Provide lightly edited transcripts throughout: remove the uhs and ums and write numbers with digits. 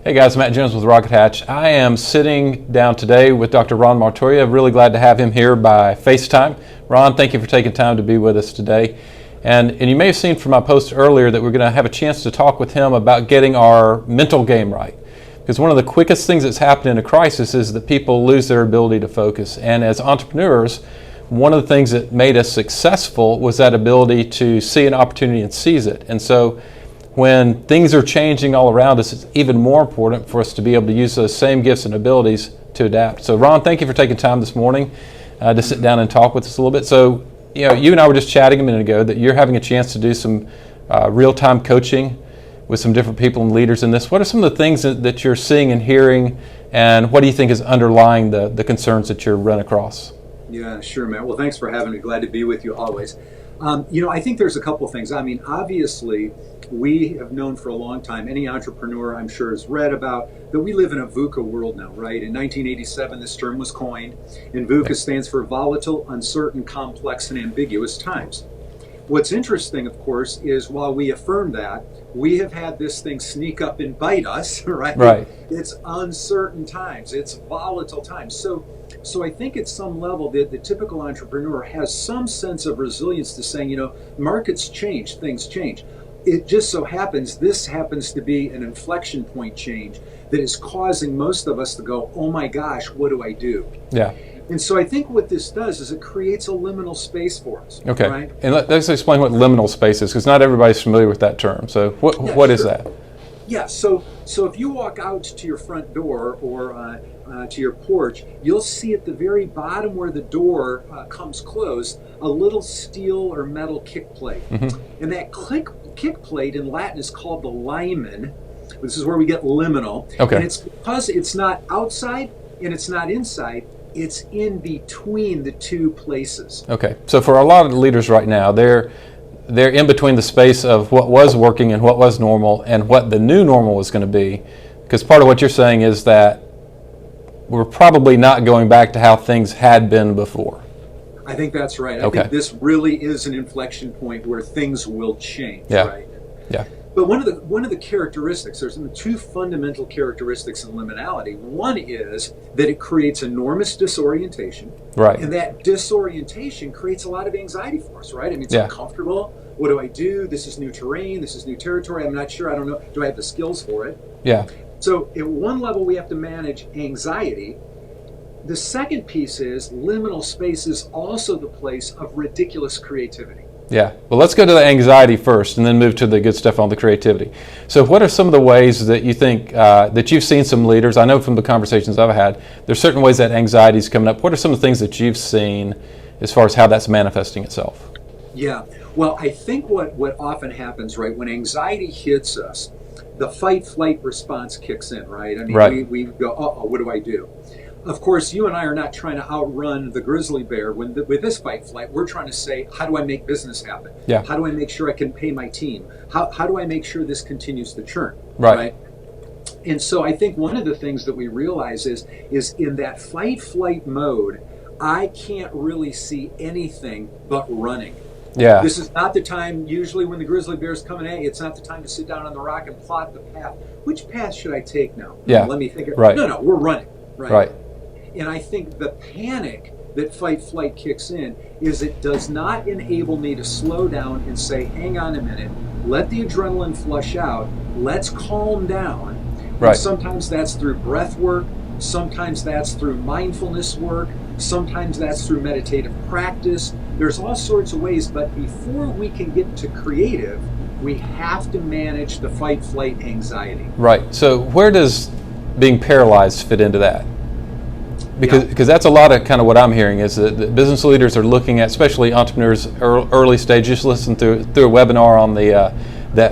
Hey guys, Matt Jones with Rocket Hatch. I am sitting down today with Dr. Ron Martoia. Really glad to have him here by FaceTime. Ron, thank you for taking time to be with us today. And you may have seen from my post earlier that we're going to have a chance to talk with him about getting our mental game right. Because one of the quickest things that's happened in a crisis is that people lose their ability to focus. And as entrepreneurs, one of the things that made us successful was that ability to see an opportunity and seize it. And so when things are changing all around us, it's even more important for us to be able to use those same gifts and abilities to adapt. So Ron, thank you for taking time this morning to sit down and talk with us a little bit. So, you and I were just chatting a minute ago that you're having a chance to do some real-time coaching with some different people and leaders in this. What are some of the things that you're seeing and hearing, and what do you think is underlying the concerns that you're run across? Yeah, sure, Matt. Well, thanks for having me. Glad to be with you always. I think there's a couple of things. I mean, obviously, we have known for a long time, any entrepreneur I'm sure has read about, that we live in a VUCA world now, right? In 1987, this term was coined, and VUCA stands for volatile, uncertain, complex, and ambiguous times. What's interesting, of course, is while we affirm that, we have had this thing sneak up and bite us, right? Right. It's uncertain times, it's volatile times. So I think at some level the typical entrepreneur has some sense of resilience to saying, markets change, things change. It just so happens, this happens to be an inflection point change that is causing most of us to go, oh my gosh, what do I do? Yeah. And so I think what this does is it creates a liminal space for us. Okay. Right? And let's explain what liminal space is, because not everybody's familiar with that term. So what is that? Yeah, so if you walk out to your front door or to your porch, you'll see at the very bottom where the door comes closed, a little steel or metal kick plate. Mm-hmm. And that kick plate in Latin is called the limen. This is where we get liminal. Okay. And it's because it's not outside and it's not inside, it's in between the two places. Okay. So for a lot of the leaders right now, they're in between the space of what was working and what was normal and what the new normal was going to be. Because part of what you're saying is that we're probably not going back to how things had been before. I think that's right. Okay. I think this really is an inflection point where things will change, yeah. right? Yeah. But one of the characteristics, there's two fundamental characteristics in liminality. One is that it creates enormous disorientation. Right. And that disorientation creates a lot of anxiety for us, right? I mean, it's Yeah. uncomfortable. What do I do? This is new terrain. This is new territory. I'm not sure. I don't know. Do I have the skills for it? Yeah. So at one level, we have to manage anxiety. The second piece is liminal space is also the place of ridiculous creativity. Yeah. Well, let's go to the anxiety first and then move to the good stuff on the creativity. So what are some of the ways that you think that you've seen some leaders, I know from the conversations I've had, there's certain ways that anxiety is coming up. What are some of the things that you've seen as far as how that's manifesting itself? Yeah. Well, I think what often happens, right, when anxiety hits us, the fight-flight response kicks in, right? I mean, right. we go, uh-oh, what do I do? Of course, you and I are not trying to outrun the grizzly bear with this fight-flight. We're trying to say, how do I make business happen? Yeah. How do I make sure I can pay my team? How do I make sure this continues to churn? Right. And so I think one of the things that we realize is in that fight-flight mode, I can't really see anything but running. Yeah. This is not the time, usually when the grizzly bear's coming at you, it's not the time to sit down on the rock and plot the path. Which path should I take now? Yeah. Let me think. Right. No, we're running. Right. And I think the panic that fight-flight kicks in is it does not enable me to slow down and say, hang on a minute, let the adrenaline flush out, let's calm down. Right. And sometimes that's through breath work, sometimes that's through mindfulness work, sometimes that's through meditative practice. There's all sorts of ways, but before we can get to creative, we have to manage the fight-flight anxiety. Right. So where does being paralyzed fit into that? Because that's a lot of kind of what I'm hearing is that the business leaders are looking at, especially entrepreneurs early stage. Just listen through a webinar on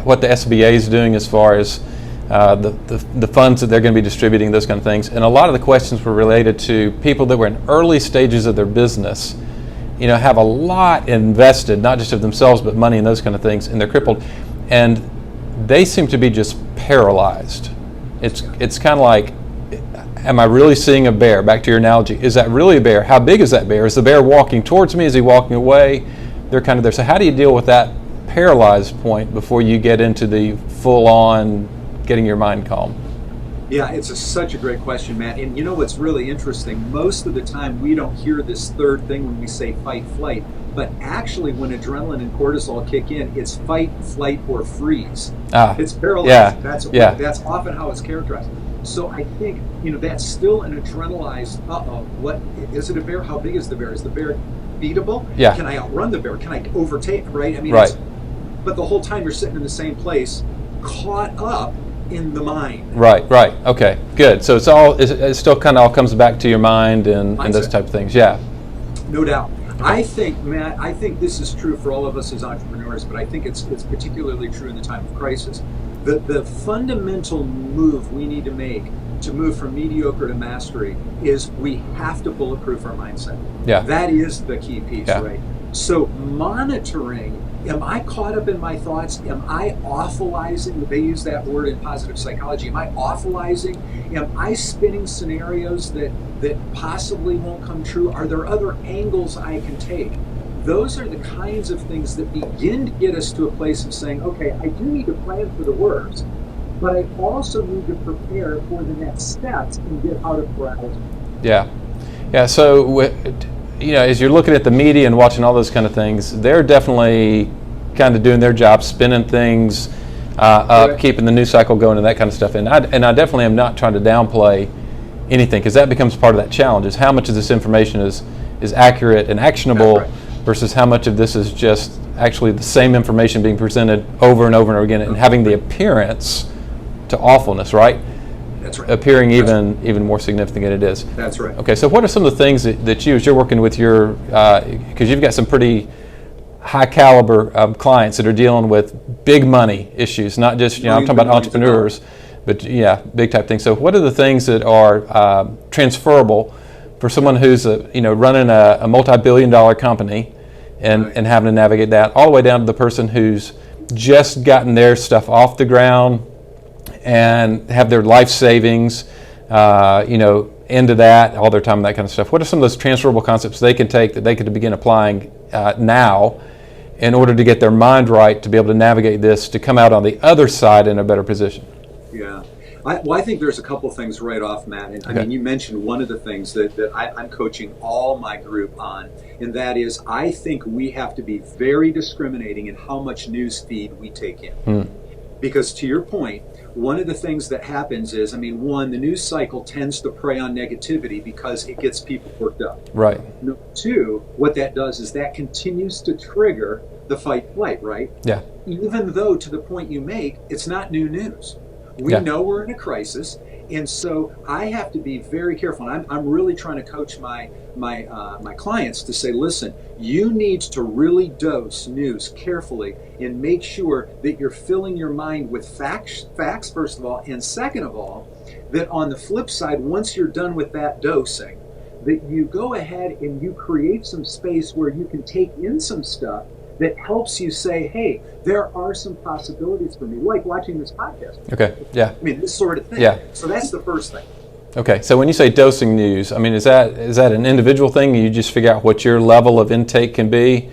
what the SBA is doing as far as the funds that they're going to be distributing, those kind of things. And a lot of the questions were related to people that were in early stages of their business, have a lot invested, not just of themselves, but money and those kind of things, and they're crippled. And they seem to be just paralyzed. It's kind of like, am I really seeing a bear? Back to your analogy. Is that really a bear? How big is that bear? Is the bear walking towards me? Is he walking away? They're kind of there. So how do you deal with that paralyzed point before you get into the full-on getting your mind calm? Yeah, such a great question, Matt. And you know what's really interesting? Most of the time, we don't hear this third thing when we say fight, flight. But actually, when adrenaline and cortisol kick in, it's fight, flight, or freeze. It's paralyzed. That's often how it's characterized. So I think, that's still an adrenalized, what, is it a bear? How big is the bear? Is the bear beatable? Yeah. Can I outrun the bear? Can I overtake, right? I mean, right. But the whole time you're sitting in the same place, caught up in the mind. Right. Okay, good. So it still kind of all comes back to your mind and those type of things. Yeah. No doubt. I think, Matt, this is true for all of us as entrepreneurs, but I think it's particularly true in the time of crisis. The fundamental move we need to make to move from mediocre to mastery is we have to bulletproof our mindset. Yeah. That is the key piece, right? So monitoring, am I caught up in my thoughts? Am I awfulizing? They use that word in positive psychology. Am I awfulizing? Am I spinning scenarios that possibly won't come true? Are there other angles I can take? Those are the kinds of things that begin to get us to a place of saying, okay, I do need to plan for the worst, but I also need to prepare for the next steps and get out of paralysis. Yeah. So, as you're looking at the media and watching all those kind of things, they're definitely kind of doing their job, spinning things up, keeping the news cycle going and that kind of stuff. And I definitely am not trying to downplay anything, because that becomes part of that challenge, is how much of this information is accurate and actionable versus how much of this is just actually the same information being presented over and over and over again and having the appearance to awfulness, right? That's right. Appearing even more significant than it is. That's right. Okay, so what are some of the things that you, as you're working with your, because you've got some pretty high caliber clients that are dealing with big money issues, not just, I'm talking about entrepreneurs, but big type things. So what are the things that are transferable for someone who's running a multi-billion-dollar company and having to navigate that, all the way down to the person who's just gotten their stuff off the ground and have their life savings, into that, all their time and that kind of stuff? What are some of those transferable concepts they can take that they could begin applying now in order to get their mind right to be able to navigate this, to come out on the other side in a better position? Yeah. I think there's a couple things right off, Matt. And I mean, you mentioned one of the things that I'm coaching all my group on, and that is I think we have to be very discriminating in how much news feed we take in. Because to your point, one of the things that happens is, one, the news cycle tends to prey on negativity because it gets people worked up. Right. No, two, what that does is that continues to trigger the fight flight, right? Yeah. Even though, to the point you make, it's not new news. We know we're in a crisis, and so I have to be very careful. And I'm really trying to coach my clients to say, listen, you need to really dose news carefully and make sure that you're filling your mind with facts first of all, and second of all, that on the flip side, once you're done with that dosing, that you go ahead and you create some space where you can take in some stuff that helps you say, hey, there are some possibilities for me, like watching this podcast. Okay, yeah. This sort of thing. Yeah. So that's the first thing. Okay, so when you say dosing news, is that an individual thing? You just figure out what your level of intake can be,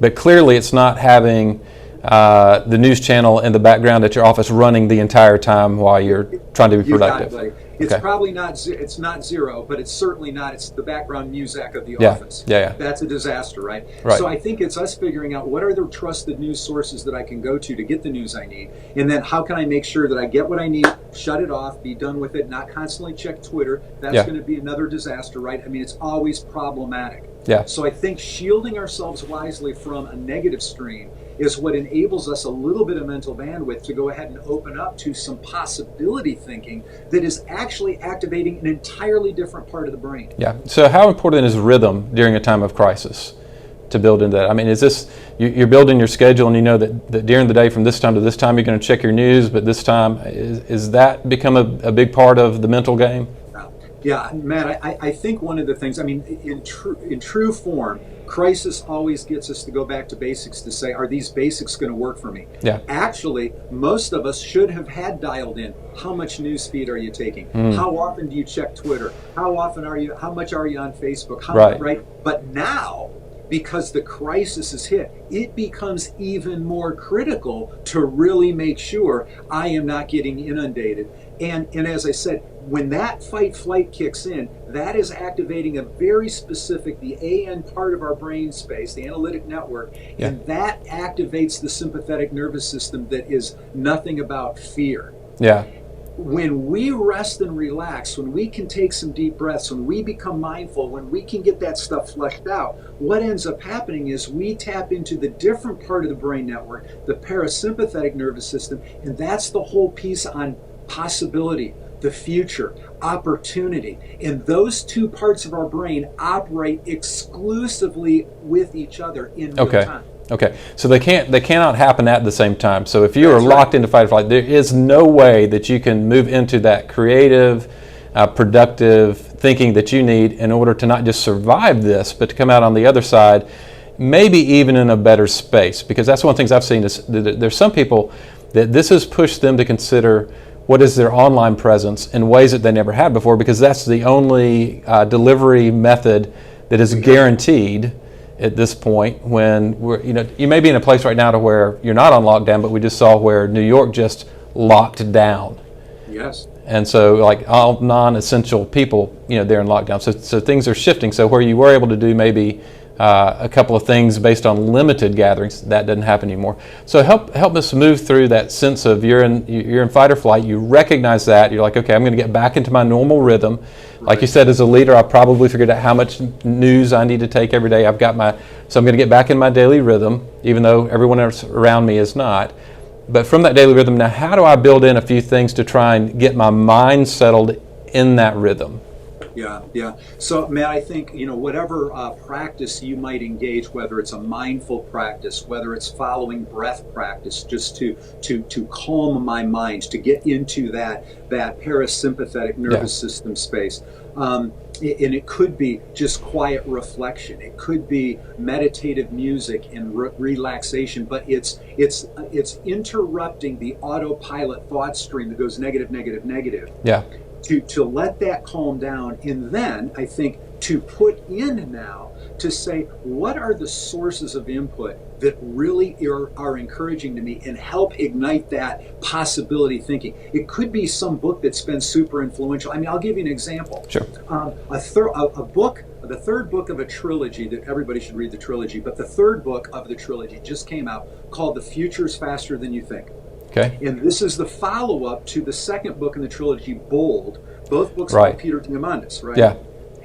but clearly it's not having the news channel in the background at your office running the entire time while you're trying to be productive. It's probably not. It's not zero, but it's certainly not. It's the background music of the Yeah. office. Yeah. That's a disaster, right? Right. So I think it's us figuring out what are the trusted news sources that I can go to get the news I need, and then how can I make sure that I get what I need, shut it off, be done with it, not constantly check Twitter. That's going to be another disaster, right? It's always problematic. Yeah. So I think shielding ourselves wisely from a negative stream is what enables us a little bit of mental bandwidth to go ahead and open up to some possibility thinking that is actually activating an entirely different part of the brain. Yeah. So how important is rhythm during a time of crisis to build into that? Is this, you're building your schedule and you know that during the day from this time to this time you're going to check your news, but this time, is that become a big part of the mental game? Yeah, Matt, I think one of the things, in true form, crisis always gets us to go back to basics to say, are these basics going to work for me? Yeah. Actually, most of us should have had dialed in. How much news feed are you taking? How often do you check Twitter? How much are you on Facebook? Right. But now, because the crisis has hit, it becomes even more critical to really make sure I am not getting inundated. And as I said, when that fight flight kicks in, that is activating a very specific, the AN part of our brain space, the analytic network, and that activates the sympathetic nervous system that is nothing about fear. Yeah. When we rest and relax, when we can take some deep breaths, when we become mindful, when we can get that stuff fleshed out, what ends up happening is we tap into the different part of the brain network, the parasympathetic nervous system, and that's the whole piece on possibility, the future, opportunity. And those two parts of our brain operate exclusively with each other in real time. Okay, so they cannot happen at the same time. So if you are locked into fight or flight, there is no way that you can move into that creative, productive thinking that you need in order to not just survive this, but to come out on the other side, maybe even in a better space. Because that's one of the things I've seen is that there's some people that this has pushed them to consider what is their online presence in ways that they never had before, because that's the only delivery method that is guaranteed at this point. When you may be in a place right now to where you're not on lockdown, but we just saw where New York just locked down. Yes. And so like all non-essential people, they're in lockdown. So things are shifting. So where you were able to do maybe a couple of things based on limited gatherings, that doesn't happen anymore. So help us move through that sense of you're in fight or flight. You recognize that. You're like, okay, I'm going to get back into my normal rhythm. Like you said, as a leader, I probably figured out how much news I need to take every day. So I'm going to get back in my daily rhythm, even though everyone else around me is not. But from that daily rhythm, now how do I build in a few things to try and get my mind settled in that rhythm? Yeah. So, Matt, I think, whatever practice you might engage, whether it's a mindful practice, whether it's following breath practice, just to calm my mind, to get into that parasympathetic nervous system space. And it could be just quiet reflection. It could be meditative music and relaxation, but it's interrupting the autopilot thought stream that goes negative, negative, negative. Yeah. To let that calm down, and then I think to put in now to say, what are the sources of input that really are encouraging to me and help ignite that possibility thinking. It could be some book that's been super influential. I mean, I'll give you an example. Sure. The third book of a trilogy that everybody should read the trilogy, but the third book of the trilogy just came out called The Future's Faster Than You Think. Okay. And this is the follow-up to the second book in the trilogy, Bold. Both books by Peter Diamandis, right? Yeah.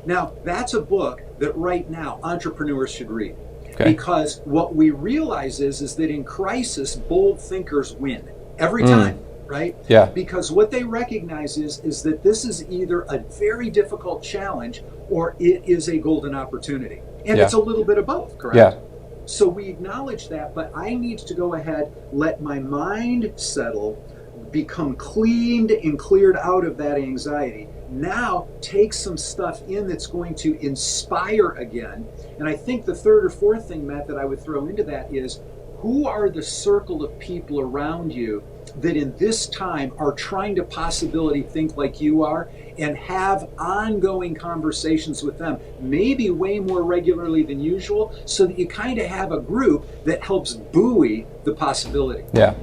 Now, that's a book that right now entrepreneurs should read. Okay. Because what we realize is that in crisis, bold thinkers win every time, right? Yeah. Because what they recognize is that this is either a very difficult challenge or it is a golden opportunity. And it's a little bit of both, correct? Yeah. So we acknowledge that, but I need to go ahead, let my mind settle, become cleaned and cleared out of that anxiety. Now take some stuff in that's going to inspire again. And I think the third or fourth thing, Matt, that I would throw into that is, who are the circle of people around you that in this time are trying to possibility think like you are and have ongoing conversations with them, maybe way more regularly than usual, so that you kind of have a group that helps buoy the possibility. Yeah.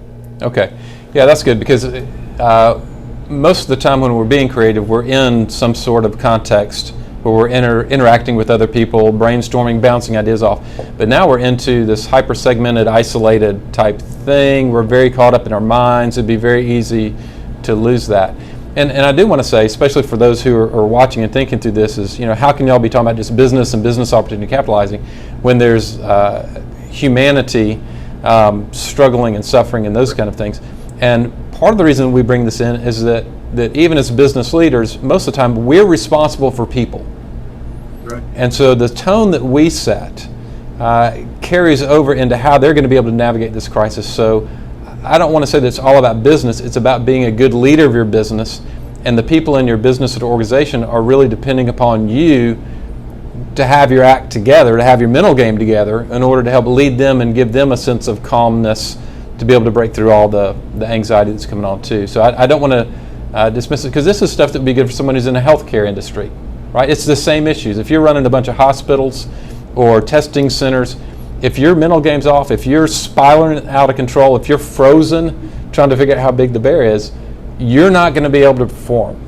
Okay. Yeah, that's good, because most of the time when we're being creative, we're in some sort of context where we're interacting with other people, brainstorming, bouncing ideas off. But now we're into this hyper-segmented, isolated type thing. We're very caught up in our minds. It'd be very easy to lose that. And I do want to say, especially for those who are watching and thinking through this, is, how can y'all be talking about just business and business opportunity capitalizing when there's humanity struggling and suffering and those kind of things. And part of the reason we bring this in is that even as business leaders, most of the time we're responsible for people. Right. And so the tone that we set carries over into how they're going to be able to navigate this crisis. So I don't want to say that it's all about business. It's about being a good leader of your business, and the people in your business or organization are really depending upon you to have your act together, to have your mental game together in order to help lead them and give them a sense of calmness to be able to break through all the anxiety that's coming on too. So I don't want to dismiss it, because this is stuff that would be good for someone who's in the healthcare industry, right? It's the same issues. If you're running a bunch of hospitals or testing centers, if your mental game's off, if you're spiraling out of control, if you're frozen trying to figure out how big the bear is, you're not going to be able to perform.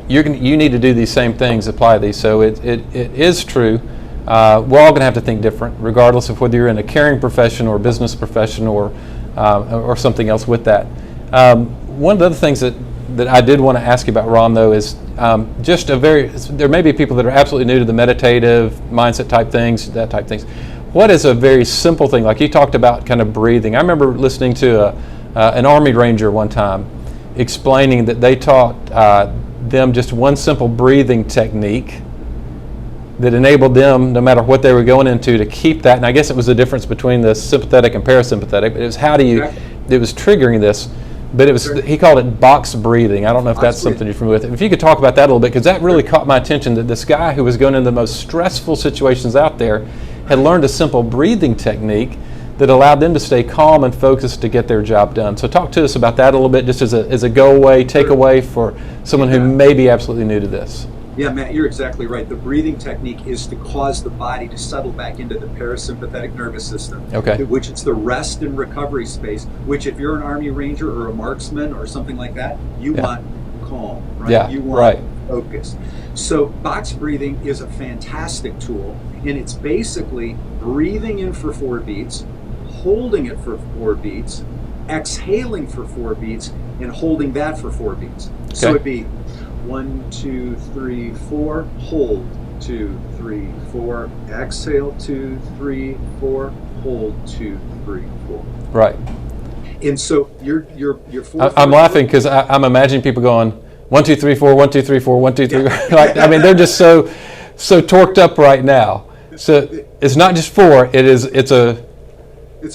You need to do these same things, apply these. So it is true. We're all going to have to think different, regardless of whether you're in a caring profession or a business profession or something else with that. One of the other things that I did want to ask you about, Ron, though, is there may be people that are absolutely new to the meditative mindset type things, that type things. What is a very simple thing, like you talked about kind of breathing? I remember listening to an Army Ranger one time explaining that they taught them just one simple breathing technique that enabled them, no matter what they were going into, to keep that. And I guess it was the difference between the sympathetic and parasympathetic, but it was it was triggering this. But it was, he called it box breathing. I don't know if that's something you're familiar with. If you could talk about that a little bit, because that really caught my attention, that this guy who was going into the most stressful situations out there had learned a simple breathing technique that allowed them to stay calm and focused to get their job done. So talk to us about that a little bit, just as a go-away, takeaway for someone who may be absolutely new to this. Yeah, Matt, you're exactly right. The breathing technique is to cause the body to settle back into the parasympathetic nervous system, which is the rest and recovery space, which if you're an Army Ranger or a marksman or something like that, you want calm, right? Yeah, you want focus. So box breathing is a fantastic tool, and it's basically breathing in for 4 beats, holding it for 4 beats, exhaling for 4 beats, and holding that for 4 beats. So it'd be 1, 2, 3, 4, hold, 2, 3, 4, exhale, 2, 3, 4, hold, 2, 3, 4. Right. And so you're 4. I'm laughing because I'm imagining people going 1, 2, 3, 4, 1, 2, 3, 4, 1, 2, 3. Like, I mean, they're just so torqued up right now. So it's not just 4. It's a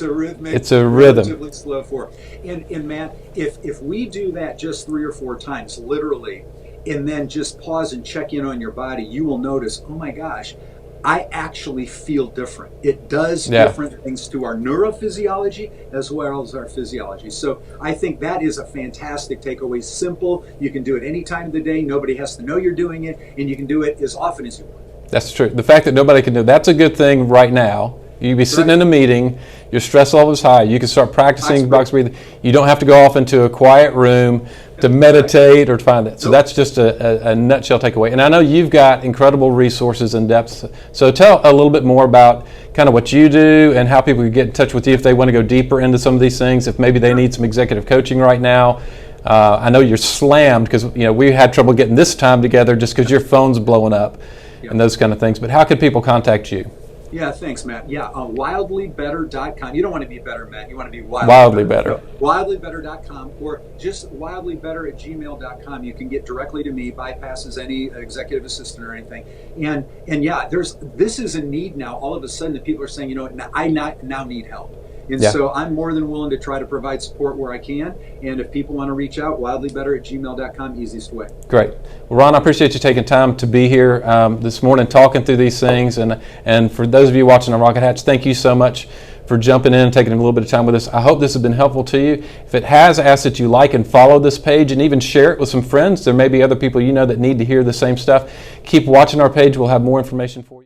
rhythmic. It's a rhythm. Relatively slow 4. And Matt, if we do that just 3 or 4 times, literally, and then just pause and check in on your body, you will notice, oh my gosh, I actually feel different. It does different things to our neurophysiology as well as our physiology. So I think that is a fantastic takeaway. Simple. You can do it any time of the day. Nobody has to know you're doing it, and you can do it as often as you want. That's true. The fact that nobody can do that's a good thing right now. You'd be sitting in a meeting, your stress level is high, you can start practicing box breathing. You don't have to go off into a quiet room to meditate or to find that. So that's just a nutshell takeaway. And I know you've got incredible resources and depths. So tell a little bit more about kind of what you do and how people can get in touch with you if they want to go deeper into some of these things, if maybe they need some executive coaching right now. I know you're slammed because we had trouble getting this time together just because your phone's blowing up and those kind of things. But how could people contact you? Yeah, thanks, Matt. Yeah, wildlybetter.com. You don't want to be better, Matt. You want to be wildly better. So, wildlybetter.com or just wildlybetter@gmail.com. You can get directly to me, bypasses any executive assistant or anything. And yeah, this is a need now. All of a sudden, that people are saying, I now need help. And so I'm more than willing to try to provide support where I can. And if people want to reach out, wildlybetter@gmail.com, easiest way. Great. Well, Ron, I appreciate you taking time to be here this morning talking through these things. And for those of you watching on Rocket Hatch, thank you so much for jumping in and taking a little bit of time with us. I hope this has been helpful to you. If it has, I ask that you like and follow this page and even share it with some friends. There may be other people that need to hear the same stuff. Keep watching our page. We'll have more information for you.